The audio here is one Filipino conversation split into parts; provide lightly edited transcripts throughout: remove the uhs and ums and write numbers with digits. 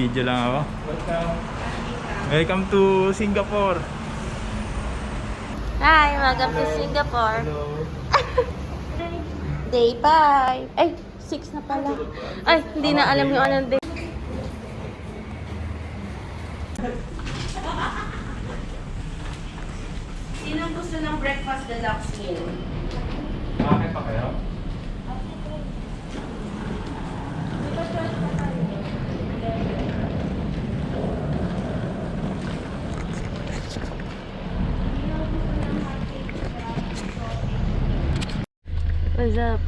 Naka-video lang ako. Welcome to Singapore. Hi, welcome to Singapore. Day 5. Ay, 6 na pala. Ay, hindi na alam yung anong day. Sinong gusto ng breakfast deluxe meal? Okay pa kayo? What's up?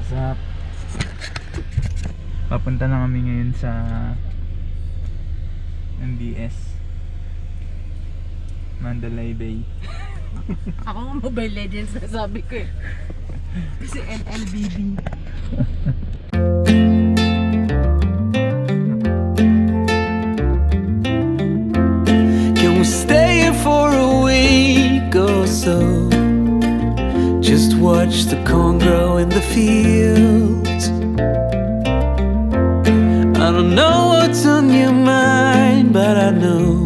What's up? Papunta na kami ngayon sa MBS Mandalay Bay. Ako nga Mobile Legends na sabi ko eh. Kasi NLBB. Can we stay here for a week or so? Just watch the corn grow in the fields. I don't know what's on your mind, but I know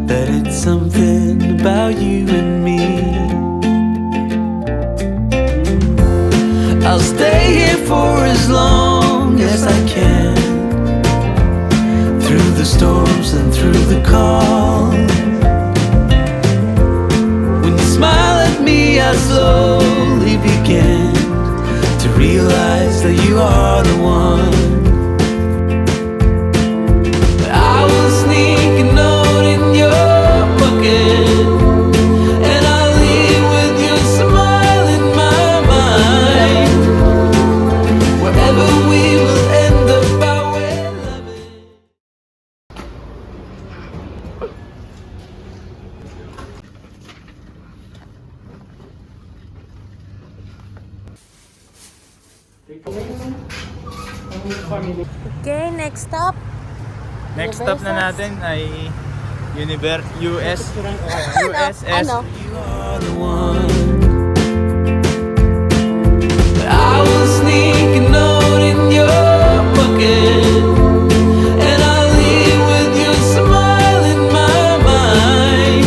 that it's something about you and me. I'll stay here for as long as I can, through the storms and through the calm. When you smile at me, I slowly began to realize that you are the one. I will sneak a note in your pocket, and I'll leave with your smile in my mind. Wherever we will end up, I will love it. Okay, next stop. Next stop na natin ay USS Ano? You are the one. I will sneak a note in your pocket, and I'll leave with your smile in my mind.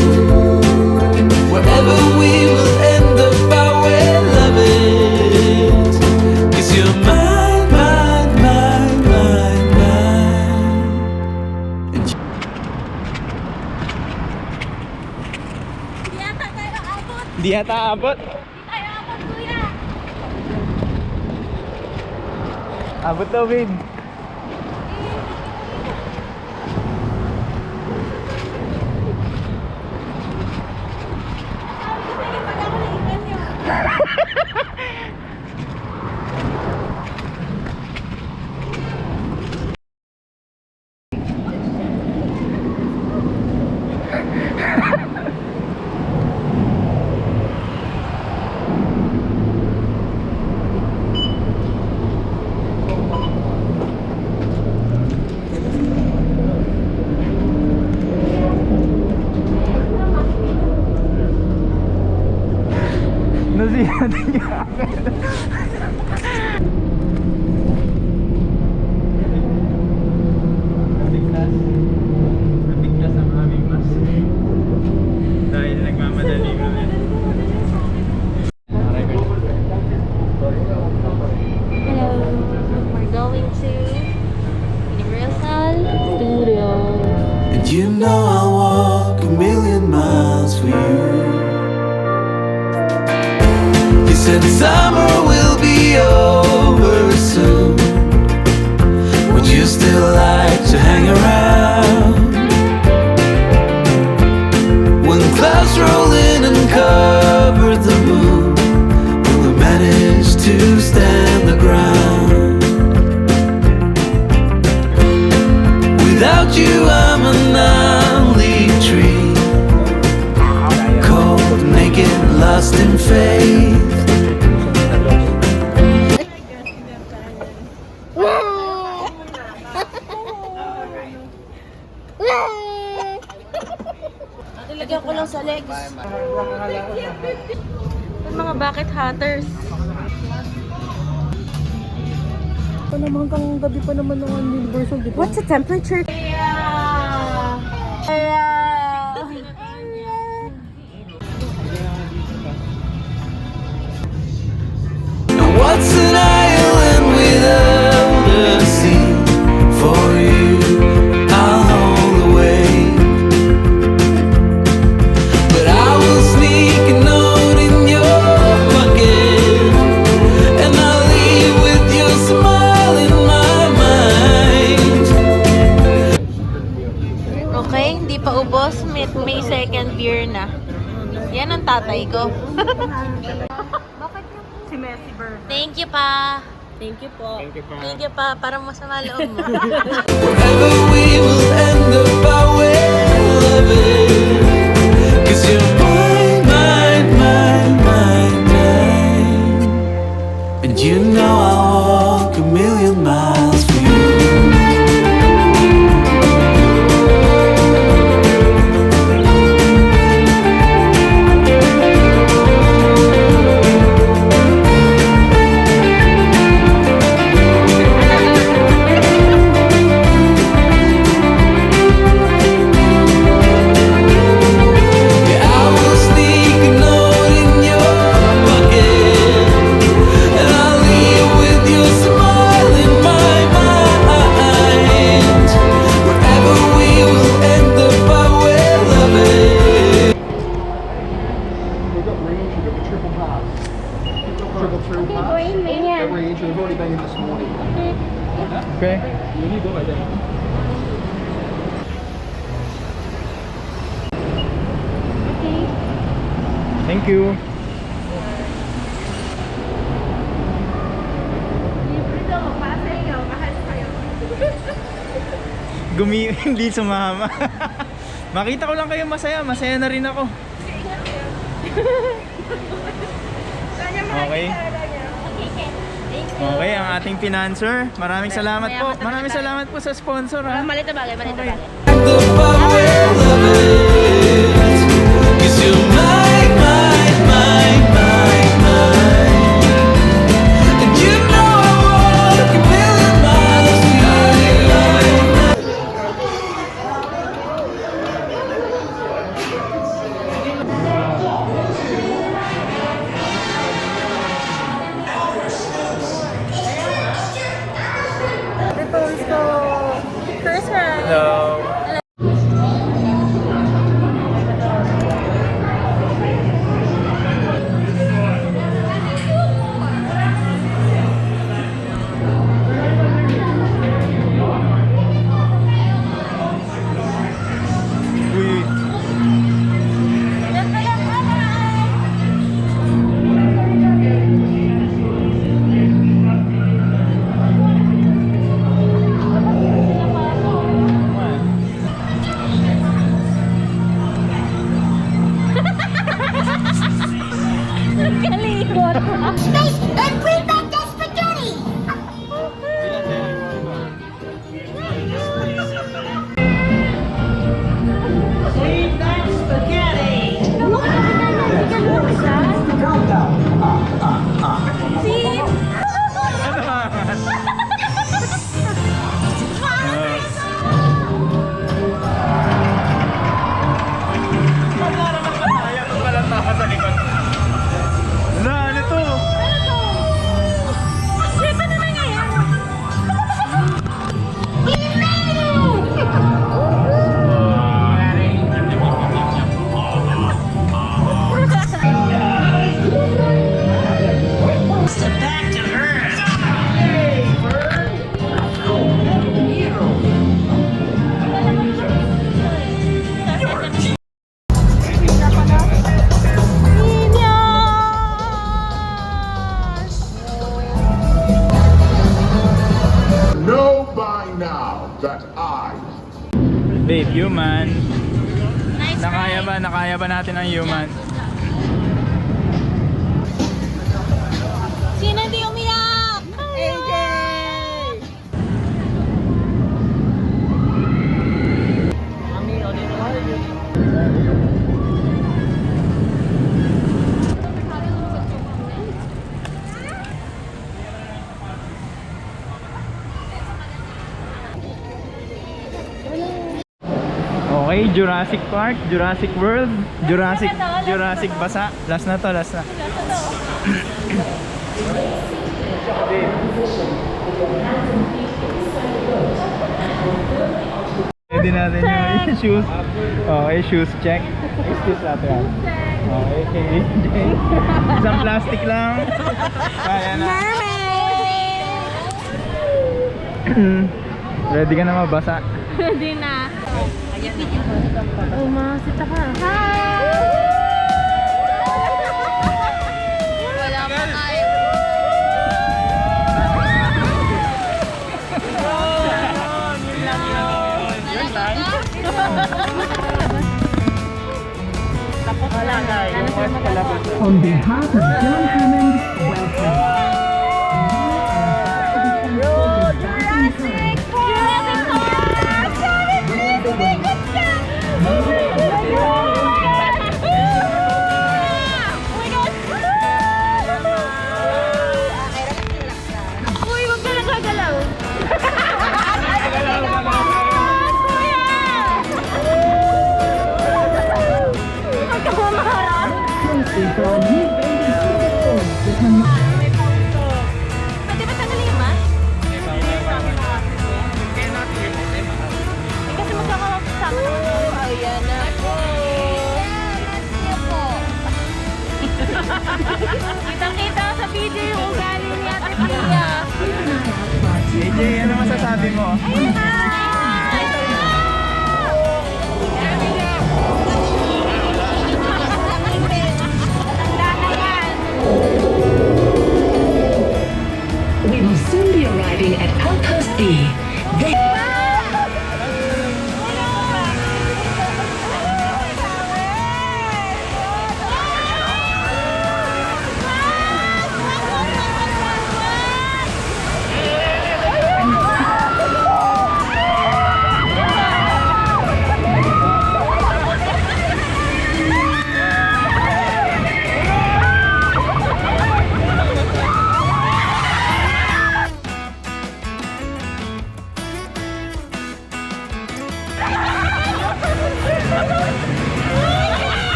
Wherever we will end up, I will love it. 'Cause you're mine, mine, mine, mine, mine. And you Hindi yata tayo abot. Di yata abot. Hindi tayo abot, kuya. Abot daw, babe. Nasiyahan niya. Nabiglas ang aming mas. Dahil nagmamadali kami. Hello. We're going to Universal Studios. And you know I'll walk a million miles for you. You said summer will be over soon. Would you still like to hang around? When clouds roll in and cover the moon, will we manage to stand the ground? Without you, I'm an only tree, cold, naked, lost in faith. Lagyan ko lang sa legs. Yung mga bucket hatters. pa naman hanggang gabi pa naman ng Universal, di ba? What's the temperature? What's an island without a sea? For you, I'll hold away. But I will sneak a note in your pocket, and I'll leave with your smile in my mind. Okay, hindi pa ubos. May second beer na. Yan ang tatay ko. Si Messi Bird. Thank you pa. Thank you po. Thank you pa. Thank you pa. Parang masama loob mo. Wherever we will end up, I will love it. 'Cause you're mine, mine, mine, mine, mine. And you know I'll walk a million miles for you. Yeah, I will sneak a note in your pocket, and I'll leave with your smile in my mind. Wherever we will end up, I will love it. We've got range, we've got the triple pass. Triple through pass. Got range, we've already been in this morning. Okay. You go by then. Thank you. Hindi sumama. Makita ko lang kayo masaya, masaya na rin ako. Okay. Okay, ang ating financer. Maraming salamat po. Maraming salamat po sa sponsor ha. Malit na bagay, malit na bagay. End up, I will love it. 'Cause you're mine, mine, mine, mine, mine. And you know I walk a million miles for you. Hello. Uy. Space and bring back the spaghetti! Save that spaghetti! Ayaw ko pala tawa sa likod. Wala, ano to? Back to Earth! Know by now that I Babe, human. Nice Nakaya ba natin ang human? Sino hindi umiyak? AJ! Okay, Jurassic Park, Jurassic World, Jurassic Basa. Last na to, last na. Pwede natin yung shoes. Okay, shoes check. Excuse natin. Okay, isang plastic lang. Kaya na. Ready ka na mabasa? Ready na. Oh, makasita ka. Hi! Wala pa tayo. On behalf of John Hammond, welcome. Jurassic Park! Uy, wag ka nagagalaw. Huwag ka bumaharap. Pwede ba sa lima? Kasi magkakasama naman tayo. Ayan na po. Kitang-kita sa video yung ugali ni Ate Pia. AJ, ano masasabi mo? Ayun na! We will soon be arriving at Outpost D.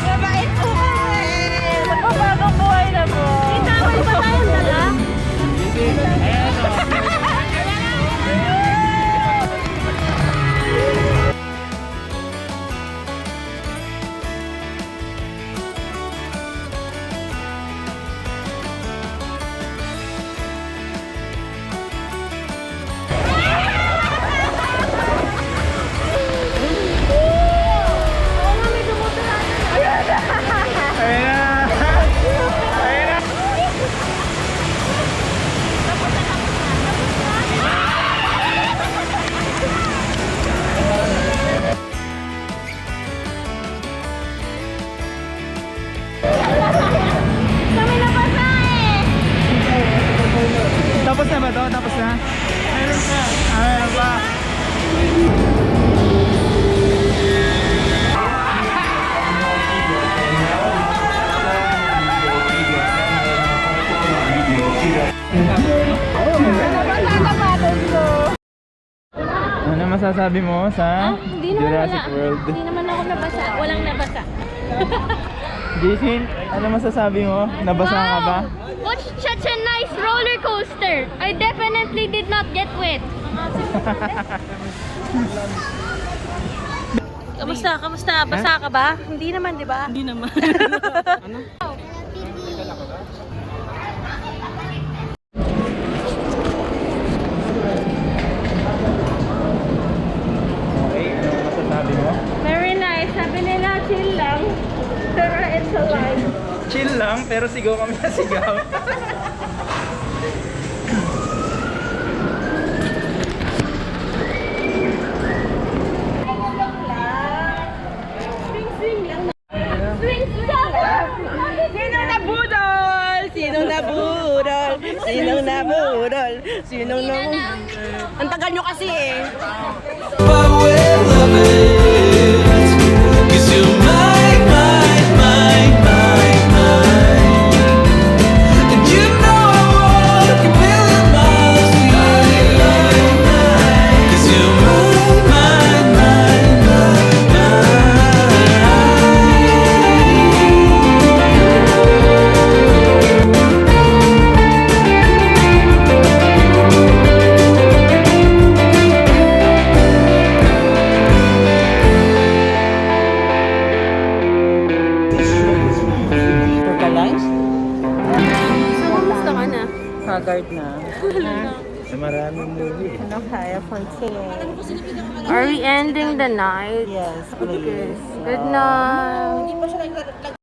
Mabait po kami. Magpapagong buhay na po. Itamay ba tayong dala? Oo nga, may dumutulala. Ayun na! Ayun na! Kami nabasa eh. Tapos na ba to? Tapos na? Meron pa. Meron pa. Ano masasabi mo sa Hindi naman Jurassic wala. World? Hindi naman ako nabasa. Walang nabasa. Jason, ano masasabi mo? Nabasa ka ba? What's such a nice roller coaster? I definitely did not get wet. Kamusta? Kamusta? Basa ka ba? Hindi naman, di ba? Hindi naman. Okay, ano masasabi mo? Very nice. Sabi nila, chill lang. Pero it's alive. Chill lang, pero sigaw kami na sigaw. Sinong nabudol? Sinong nabudol? Sinong nabudol? Sinong nabudol? Ang tagal nyo kasi eh. But we're lovers, 'cause you're mine, mine, mine, mine, mine. And you know I Haggard na. Sa maraming movie. Ano kaya continue? Are we ending the night? Yes, Okay. please. Good night.